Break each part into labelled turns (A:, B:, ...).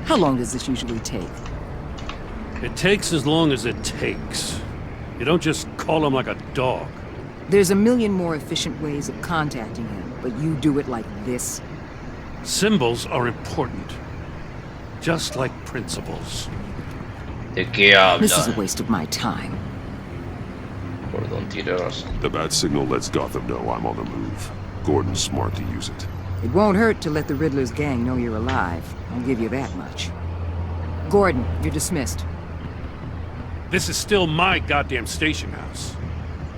A: How long does this usually take?
B: It takes as long as it takes. You don't just call him like a dog.
A: There's a million more efficient ways of contacting him, but you do it like this?
B: Symbols are important. Just like principles.
C: ¿De qué habla?
A: This is a waste of my time.
C: Gordon tiene razón.
D: The bat signal lets Gotham know I'm on the move. Gordon's smart to use it.
A: It won't hurt to let the Riddler's gang know you're alive. I'll give you that much. Gordon, you're dismissed.
B: This is still my goddamn station house.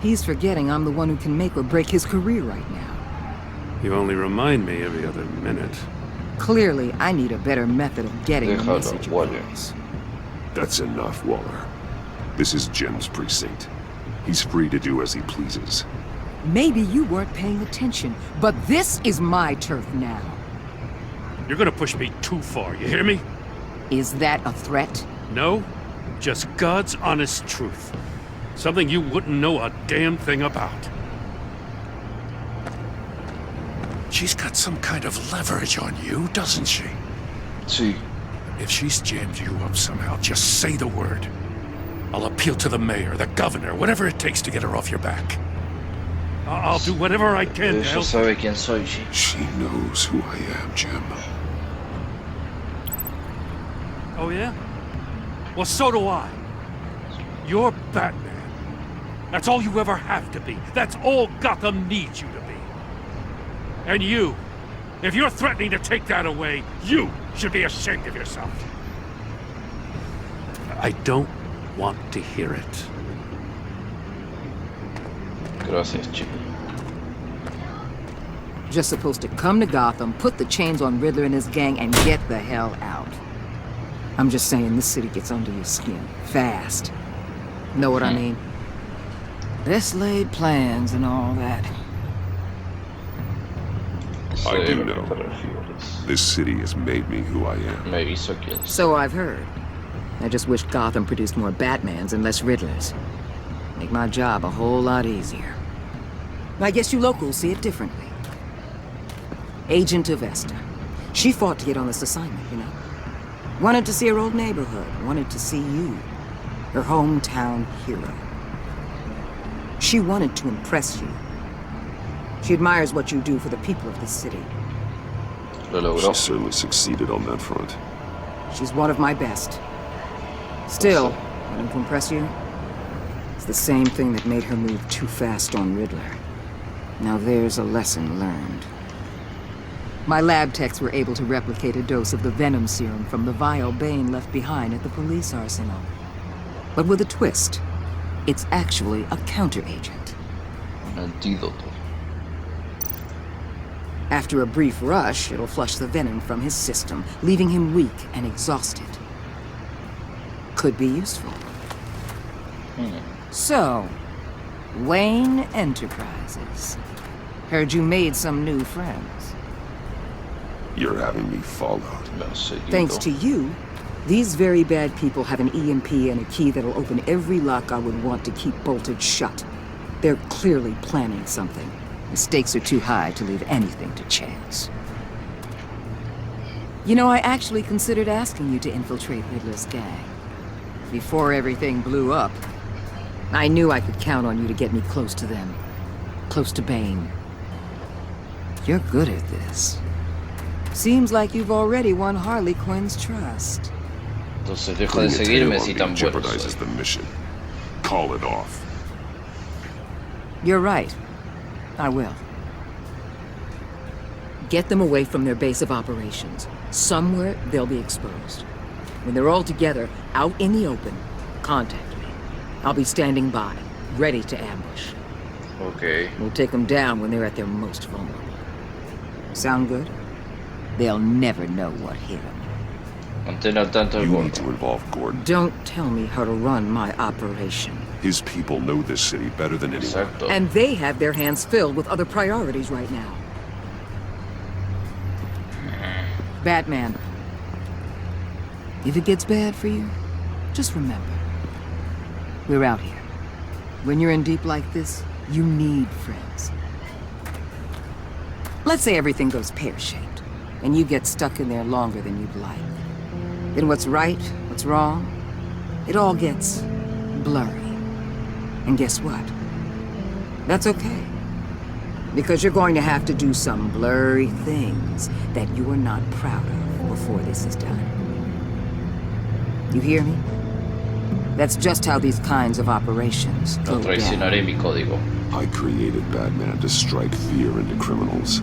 A: He's forgetting I'm the one who can make or break his career right now.
B: You only remind me every other minute.
A: Clearly, I need a better method of getting the
C: Déjalo,
A: message
C: Waller.
A: across.
D: That's enough, Waller. This is Jim's precinct. He's free to do as he pleases.
A: Maybe you weren't paying attention, but this is my turf now.
B: You're gonna push me too far, you hear me?
A: Is that a threat?
B: No, just God's honest truth. Something you wouldn't know a damn thing about. She's got some kind of leverage on you, doesn't she?
C: Sí.
B: If she's jammed you up somehow, just say the word. I'll appeal to the mayor, the governor, whatever it takes to get her off your back. I'll do whatever I can to
C: Ella
B: help.
C: sabe quién soy, sí.
D: She knows who I am, Jim.
B: Oh yeah? Well, so do I. You're Batman. That's all you ever have to be. That's all Gotham needs you to be. And you, if you're threatening to take that away, you should be ashamed of yourself. I don't want to hear it.
C: Gracias, chico.
A: Just supposed to come to Gotham, put the chains on Riddler and his gang, and get the hell out. I'm just saying, this city gets under your skin. Fast. Know what I mean? Best laid plans and all that.
D: I do
C: Sé a lo
D: know.
C: que te refieres.
D: This city has made me who I am.
C: Me hizo quién soy.
A: So I've heard. I just wish Gotham produced more Batmans and less Riddlers. Make my job a whole lot easier. I guess you locals see it differently. Agent Avesta. She fought to get on this assignment, you know? Wanted to see her old neighborhood. Wanted to see you. Her hometown hero. She wanted to impress you. She admires what you do for the people of this city.
C: Lo logró.
D: She certainly succeeded on that front.
A: She's one of my best. Still, wanting to impress you? It's the same thing that made her move too fast on Riddler. Now there's a lesson learned. My lab techs were able to replicate a dose of the venom serum from the vial Bane left behind at the police arsenal. But with a twist. It's actually a counter-agent.
C: Antídoto.
A: After a brief rush, it'll flush the venom from his system, leaving him weak and exhausted. Could be useful. So, Wayne Enterprises. Heard you made some new friends.
D: You're having me followed.
C: Me has seguido.
A: Thanks to you, these very bad people have an EMP and a key that'll open every lock I would want to keep bolted shut. They're clearly planning something. The stakes are too high to leave anything to chance. You know, I actually considered asking you to infiltrate Riddler's gang. Before everything blew up, I knew I could count on you to get me close to them. Close to Bane. You're good at this. Seems like you've already won Harley Quinn's trust.
C: Entonces deja de
D: Putting a tail
C: seguirme
D: on
C: si
D: me
C: tan bueno
D: jeopardizes
C: soy.
D: the mission. Call it off.
A: You're right. I will. Get them away from their base of operations. Somewhere they'll be exposed. When they're all together, out in the open, contact me. I'll be standing by, ready to ambush.
C: Ok.
A: We'll take them down when they're at their most vulnerable. Sound good? They'll never know what hit them.
C: Mantén al tanto del
D: You
C: gordo.
D: need to involve Gordon.
A: Don't tell me how to run my operation.
D: His people know this city better than anyone.
C: Exacto.
A: And they have their hands filled with other priorities right now. Batman. If it gets bad for you, just remember. We're out here. When you're in deep like this, you need friends. Let's say everything goes pear-shaped, and you get stuck in there longer than you'd like. then what's right, what's wrong, it all gets blurry. And guess what? That's okay. Because you're going to have to do some blurry things that you are not proud of before this is done. You hear me? That's just how these kinds of operations
C: No
A: go down.
C: traicionaré mi código.
D: I created Batman to strike fear into criminals,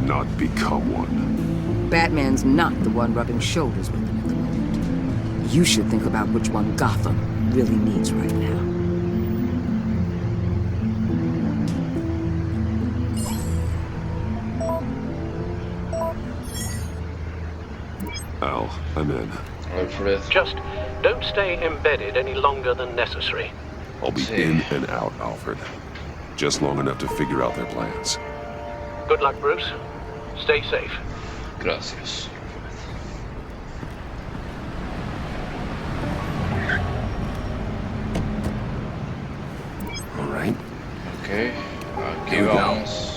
D: not become one.
A: Batman's not the one rubbing shoulders with them at the moment. You should think about which one Gotham really needs right now.
D: Al, I'm in.
C: Alfred.
E: Just don't stay embedded any longer than necessary.
D: I'll be
C: Sí.
D: in and out, Alfred. Just long enough to figure out their plans.
E: Good luck, Bruce. Stay safe.
C: Gracias.
D: All right.
C: Ok. Aquí
D: Here we go.
C: vamos.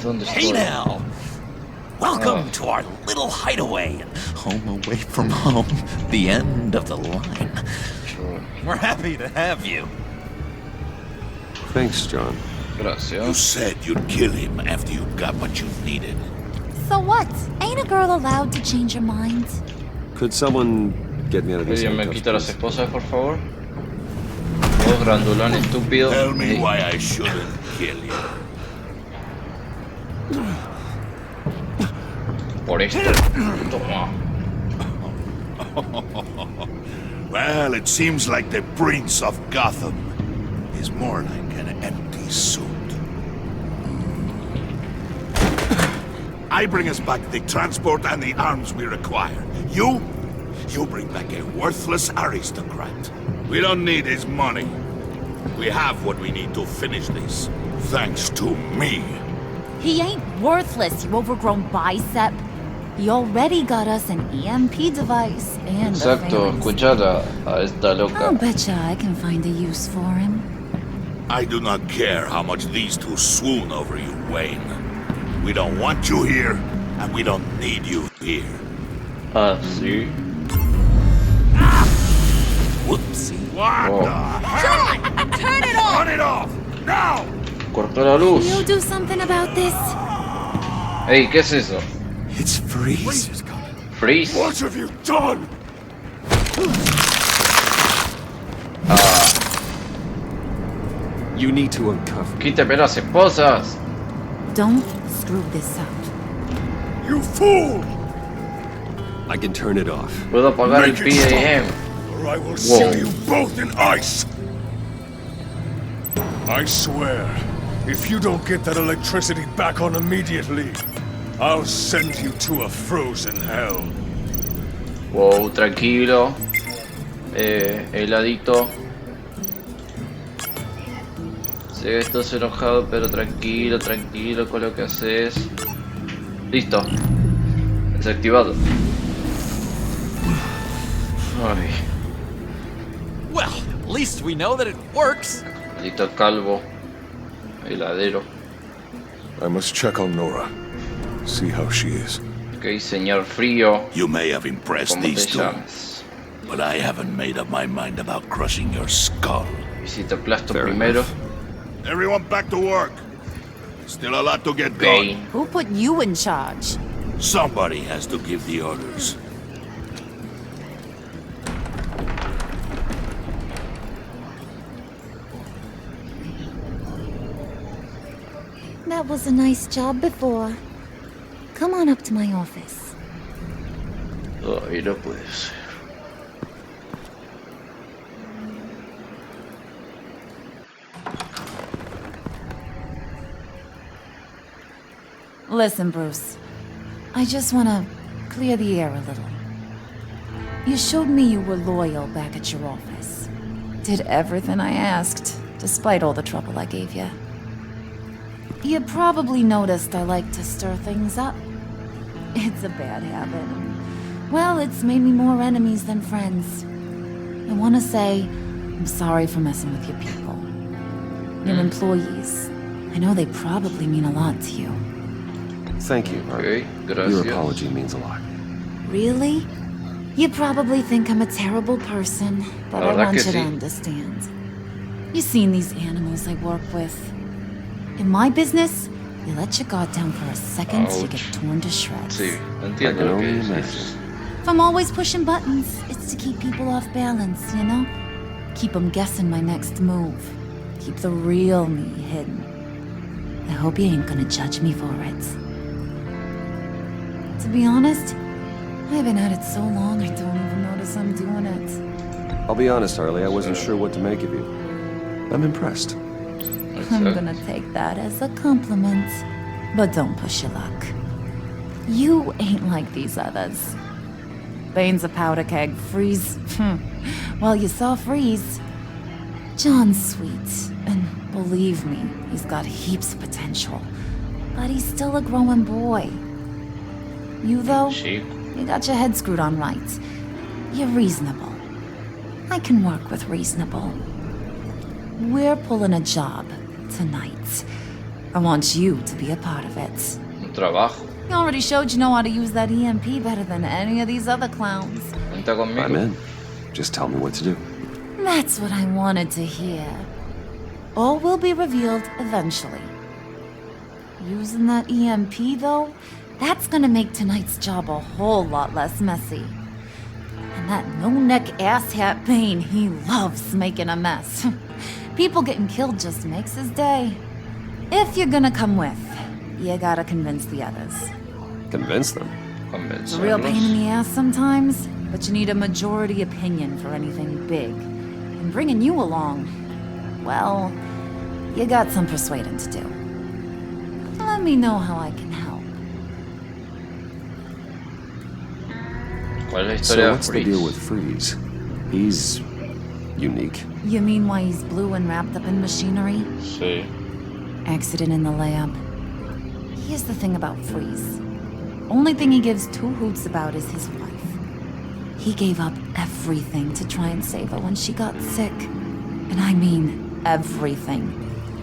C: ¿Dónde
F: Hey
C: estoy?
F: now! Welcome
C: Oh.
F: to our little hideaway and home away from home, the end of the line.
C: Sure.
F: We're happy to have you.
D: Thanks, John.
G: You
C: Gracias.
G: said you'd kill him after you got what you needed.
H: So what? Ain't a girl allowed to change her mind?
D: Could someone get me out of this?
C: ¿Alguien me
D: handcuffs,
C: quita las
D: please?
C: esposas, por favor? Oh, grandulón estúpido.
G: Tell me
C: Ey,
G: why I shouldn't kill you.
C: Por esto. Toma.
G: Well, it seems like the Prince of Gotham is more like an empty suit. I bring us back the transport and the arms we require. You bring back a worthless aristocrat. We don't need his money. We have what we need to finish this, thanks to me.
H: He ain't worthless, you overgrown bicep. He already got us an EMP device and
C: Exacto,
H: a phalanx.
C: escuchar a esta loca.
H: I'll betcha I can find a use for him.
G: I do not care how much these two swoon over you, Wayne. We don't want you here, and we don't need you here.
C: Ah, sí.
F: Whoopsie.
G: What
C: Oh.
G: the hell?
H: Turn it off!
G: Turn it off! Now!
C: Cortó la luz.
H: You'll do something about this?
C: Ey, ¿qué es eso?
F: It's freeze.
C: Freeze.
D: What have you done? You need to uncuff me.
C: Quítame las esposas.
H: Don't screw this up.
D: You fool! I can turn it off.
C: Puedo apagar el
G: Make it
C: PDM.
G: Or I will
C: Whoa.
G: seal you both in ice!
B: I swear, if you don't get that electricity back on immediately, I'll send you to a frozen hell.
C: Wow, tranquilo. Heladito. Sé que estás enojado, pero tranquilo, tranquilo con lo que haces. Listo. Desactivado. Ay,
F: Well, at least we know that it works.
C: maldito calvo. Heladero.
B: I must check on Nora. See how she is.
C: Ok, señor frío.
G: You may have impressed
C: ¿Cómo te
G: these two,
C: llamas?
G: but I haven't made up my mind about crushing your skull.
C: Y si te aplasto
D: Fair
C: primero.
D: enough.
G: Everyone back to work. Still a lot to get
C: Ok.
G: done.
H: Who put you in charge?
G: Somebody has to give the orders.
H: That was a nice job before. Come on up to my office.
C: Ay, no puede ser.
H: Listen, Bruce. I just want to clear the air a little. You showed me you were loyal back at your office. Did everything I asked, despite all the trouble I gave you. You probably noticed I like to stir things up. It's a bad habit. Well, it's made me more enemies than friends. I want to say, I'm sorry for messing with your people. Your employees. I know they probably mean a lot to you.
D: Thank you.
C: Ok,
D: Your
C: gracias.
D: apology means a lot.
H: Really? You probably think I'm a terrible person, but
C: La
H: I
C: verdad
H: want
C: que
H: you to
C: sí.
H: understand. You've seen these animals I work with. In my business, you let your guard down for a second, you get
C: Ouch.
H: torn to shreds.
C: Sí,
D: I
C: entiendo
D: can
C: lo que
D: only
C: dices.
D: imagine.
H: If I'm always pushing buttons, it's to keep people off balance, you know? Keep them guessing my next move. Keep the real me hidden. I hope you ain't gonna judge me for it. To be honest, I've been at it so long I don't even notice I'm doing it.
D: I'll be honest, Harley, I wasn't sure what to make of you. I'm impressed.
H: I'm gonna take that as a compliment. But don't push your luck. You ain't like these others. Bane's a powder keg, Freeze. Well, you saw Freeze. John's sweet, and believe me, he's got heaps of potential. But he's still a growing boy. You, though,
C: Sí.
H: you got your head screwed on right. You're reasonable. I can work with reasonable. We're pulling a job tonight. I want you to be a part of it.
C: Un trabajo.
H: You already showed you know how to use that EMP better than any of these other clowns.
C: Cuenta conmigo.
D: I'm in. Just tell me what to do.
H: That's what I wanted to hear. All will be revealed eventually. Using that EMP, though, that's gonna make tonight's job a whole lot less messy. And that no-neck asshat Bane, he loves making a mess. People getting killed just makes his day. If you're gonna come with, you gotta convince the others.
D: Convince them.
H: It's a real pain in
C: Convencerlos.
H: the ass sometimes, but you need a majority opinion for anything big. And bringing you along, well, you got some persuading to do. Let me know how I can help.
C: ¿Cuál es la
D: So
C: historia
D: what's
C: de
D: the deal with
C: Freeze?
D: Freeze? He's unique.
H: You mean why he's blue and wrapped up in machinery?
C: Sí.
H: Accident in the lab. Here's the thing about Freeze. Only thing he gives two hoots about is his wife. He gave up everything to try and save her when she got sick. And I mean everything.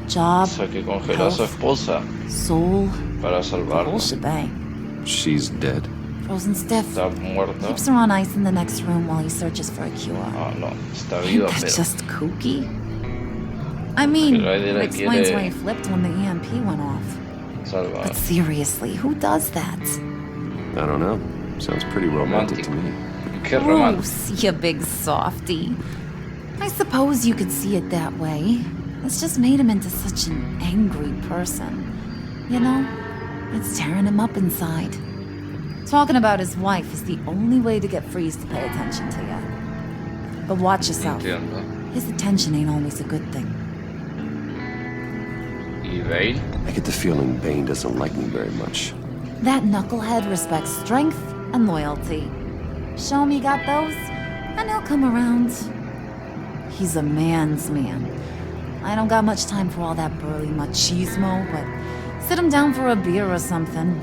H: Job,
C: O sea, que congeló a su
H: health,
C: esposa
H: soul,
C: para
H: the whole
C: salvarla.
H: shebang.
D: She's dead.
H: Frozen stiff.
C: Está muerta.
H: Keeps her on ice in the next room while he searches for a cure.
C: Ah, no. Está
H: Ain't
C: viva,
H: that
C: pero...
H: just kooky? I mean,
C: Pero ahí
H: it
C: la
H: explains
C: quiere-
H: why he flipped when the EMP went off.
C: Salvar.
H: But seriously, who does that?
D: I don't know. Sounds pretty romantic to me.
C: Qué romántico.
H: Gross, you big softy. I suppose you could see it that way. It's just made him into such an angry person. You know, it's tearing him up inside. Talking about his wife is the only way to get Freeze to pay attention to you. But watch yourself.
C: Entiendo.
H: His attention ain't always a good thing.
C: ¿Y Bane?
D: I get the feeling Bane doesn't like me very much.
H: That knucklehead respects strength and loyalty. Show him you got those, and he'll come around. He's a man's man. I don't got much time for all that burly machismo, but sit him down for a beer or something.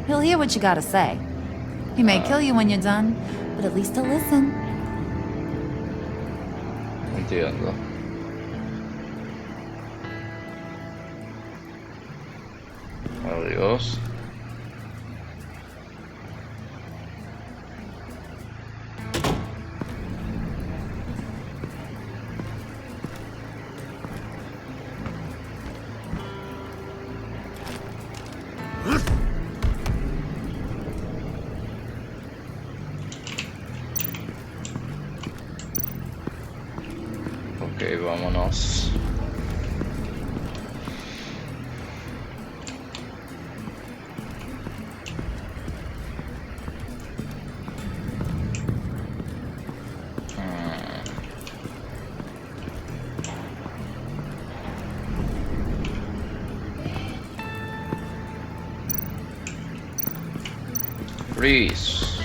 H: He'll hear what you gotta say. He may kill you when you're done, but at least he'll listen.
C: Entiendo. Adiós. Ok, vámonos. Freeze.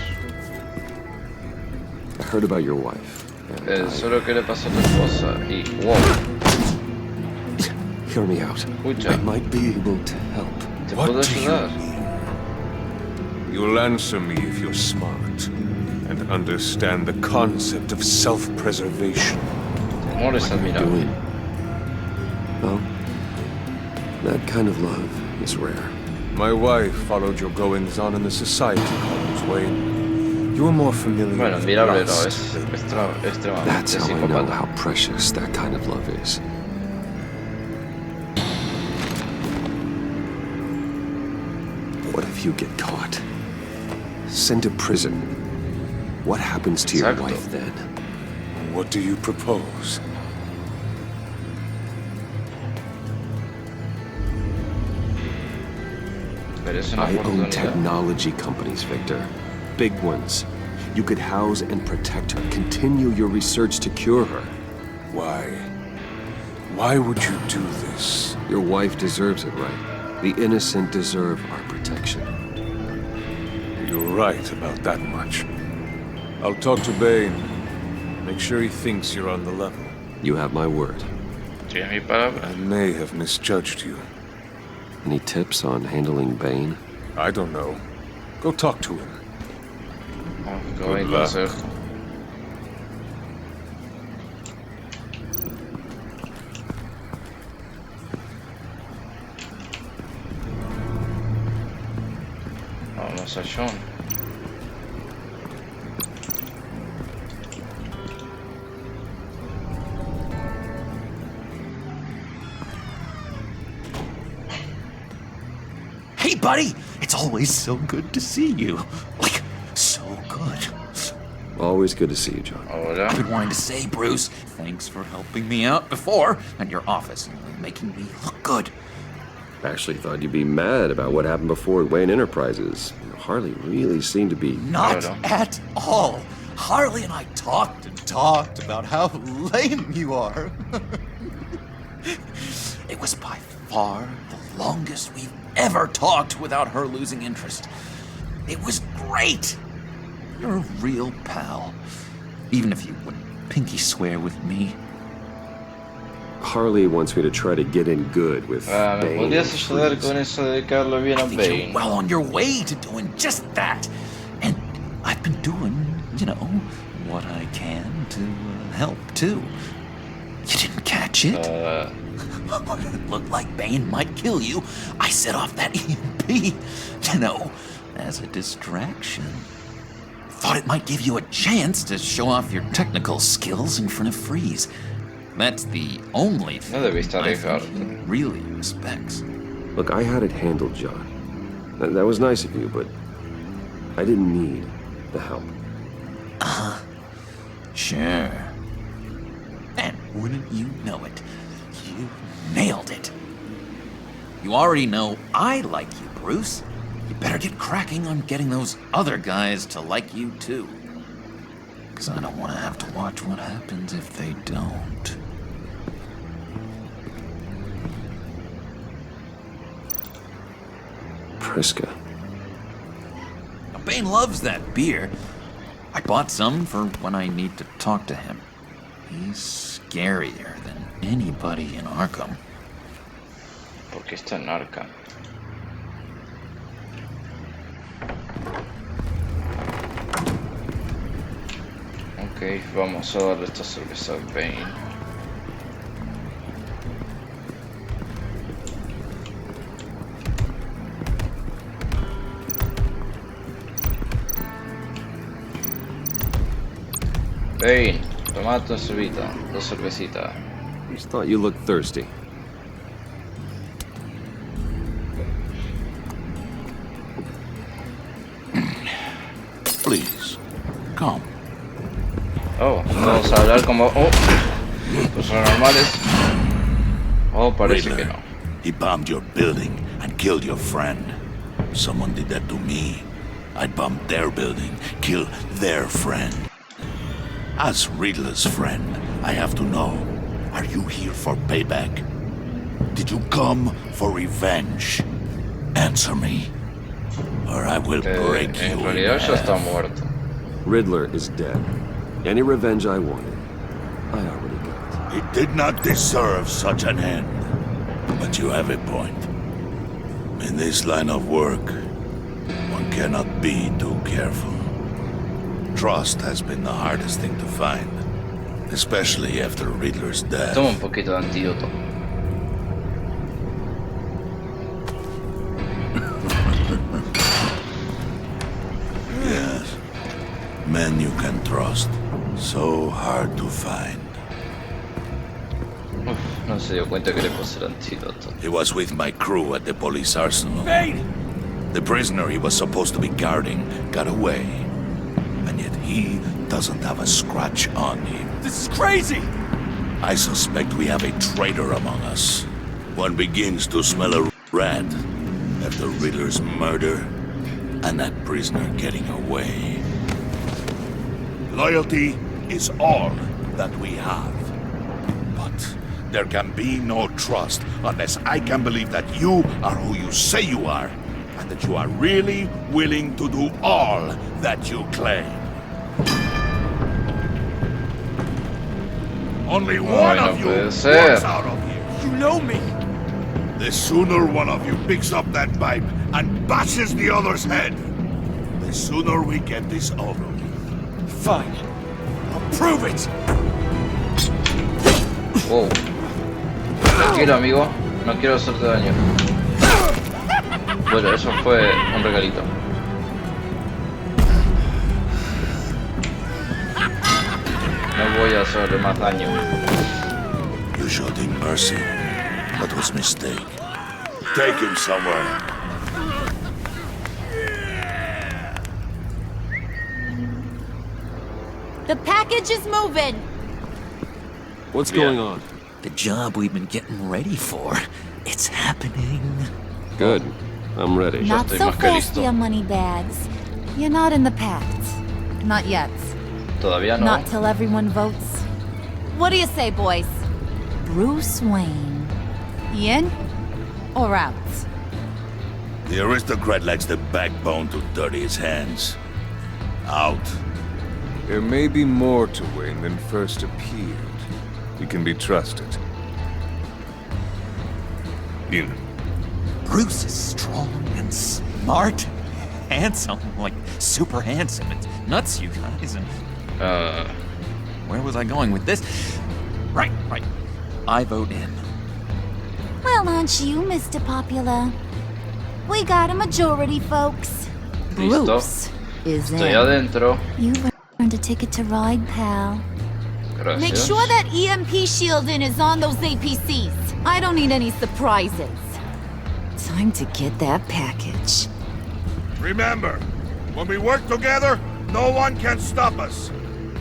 D: I heard about your wife. And
C: Solo quiere pasar la esposa y... ¡Wow!
D: Hear me out.
C: Escucha.
D: I might be able to help.
C: ¿Te puedo ayudar?
G: You'll answer me if you're smart.
I: and understand the concept of self-preservation.
C: Temores admirable.
D: Well, that kind of love is rare.
I: My wife followed your goings-on in the society columns, Wayne. You are more familiar
C: Bueno,
I: with
C: admirable no,
I: lust
C: es
I: than
C: extremadamente
D: That's how I know
C: psicópata.
D: how precious that kind of love is. What if you get caught? Sent to prison? What happens to your
C: Exacto.
D: wife then?
I: What do you propose?
C: Pero es una
D: I own
C: oportunidad.
D: technology companies, Victor. Big ones. You could house and protect her, continue your research to cure her.
I: Why? Why would you do this?
D: Your wife deserves it, right? The innocent deserve our protection.
I: You're right about that much. I'll talk to Bane. Make sure he thinks you're on the level.
D: You have my word.
C: Tienes mi palabra.
I: I may have misjudged you.
D: Any tips on handling Bane?
I: I don't know. Go talk to him.
C: Oh, qué buen
I: luck.
C: consejo. Vamos a John.
F: Hey, buddy! It's always so good to see you. Like, so good.
D: Always good to see you, John.
C: Hola.
F: I've been wanting to say, Bruce, thanks for helping me out before at your office and making me look good.
D: Actually thought you'd be mad about what happened before at Wayne Enterprises. Harley really seemed to be...
F: Not
C: Claro.
F: at all. Harley and I talked and talked about how lame you are. It was by far the longest we've ever talked without her losing interest. It was great. You're a real pal. Even if you wouldn't pinky swear with me.
D: Harley wants me to try to get in good with
C: ¿Me
D: Bane.
C: podrías
D: and
C: ayudar
D: Freeze.
C: con eso de dedicarlo bien
F: I
C: a
F: think you're
C: Bane?
F: well on your way to doing just that. And I've been doing, you know, what I can to help, too. You didn't catch it? When it looked like Bane might kill you, I set off that EMP, you know, as a distraction. Thought it might give you a chance to show off your technical skills in front of Freeze. That's the only thing
C: No debiste
F: I think
C: arriesgarte.
F: he really respects.
D: Look, I had it handled, John. That was nice of you, but I didn't need the help.
F: Sure. And wouldn't you know it, you nailed it. You already know I like you, Bruce. You better get cracking on getting those other guys to like you, too. Because I don't want to have to watch what happens if they don't.
D: Priska.
F: Now, Bane loves that beer. I bought some for when I need to talk to him. He's scarier than anybody in Arkham.
C: Porque está en Arkham. Ok, vamos a darle esta cerveza a Bane. Bane, toma tu cervita, dos cervecitas.
D: Just thought you looked thirsty.
G: Please, come.
C: Oh, vamos a hablar como... Oh, personas normales. Oh, parece que no.
G: He bombed your building and killed your friend. Someone did that to me. I'd bomb their building, kill their friend. As Riddler's friend, I have to know, are you here for payback? Did you come for revenge? Answer me, or I will break you
C: En
G: in
C: realidad ya está
G: half.
C: muerto.
D: Riddler is dead. Any revenge I wanted, I already got.
G: He did not deserve such an end. But you have a point. In this line of work, one cannot be too careful. Trust has been the hardest thing to find, especially after Riddler's death.
C: Toma un poquito de antídoto.
G: Yes. Men you can trust. So hard to find.
C: Uf, no se dio cuenta que le puse el antídoto.
G: He was with my crew at the police arsenal. The prisoner he was supposed to be guarding got away. And yet he doesn't have a scratch on him.
B: This is crazy!
G: I suspect we have a traitor among us. One begins to smell a rat after Riddler's murder and that prisoner getting away. Loyalty is all that we have. But there can be no trust unless I can believe that you are who you say you are, and that you are really willing to do all that you claim. Only one
C: no
G: of you
C: puede
G: walks
C: ser.
G: out of here.
B: You know me!
G: The sooner one of you picks up that pipe and bashes the other's head, the sooner we get this over with.
B: Fine. I'll prove it!
C: Wow. Tranquilo, amigo. No quiero hacerte daño. Bueno, eso fue un regalito. No voy a hacerle más daño.
G: You showed him mercy. That was a mistake. Take him somewhere.
H: The package is moving.
D: What's going on?
F: The job we've been getting ready for. It's happening.
D: Good. I'm ready.
H: Not
C: estoy
H: so
C: más que
H: fast,
C: listo.
H: you money bags. You're not in the pact. Not yet.
C: Todavía no.
H: Not till everyone votes. What do you say, boys? Bruce Wayne. In or out?
G: The aristocrat lacks the backbone to dirty his hands. Out.
I: There may be more to Wayne than first appeared. He can be trusted. In.
F: Bruce is strong and smart, handsome, like super handsome. It's nuts, you guys. And where was I going with this? Right. I vote in.
H: Well, aren't you, Mr. Popular? We got a majority, folks.
C: Listo.
H: Bruce is
C: Estoy
H: in.
C: adentro.
H: You've earned a ticket to ride, pal.
C: Gracias.
H: Make sure that EMP shielding is on those APCs. I don't need any surprises. Time to get that package.
G: Remember, when we work together, no one can stop us.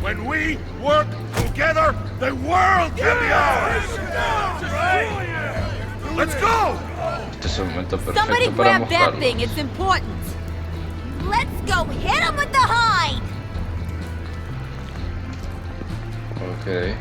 G: When we work together, the world can be ours! Let's go!
C: Este es el momento
H: Somebody
C: perfecto para
H: grab that
C: mojarlo.
H: thing, it's important. Let's go hit him with the hide!
C: Ok.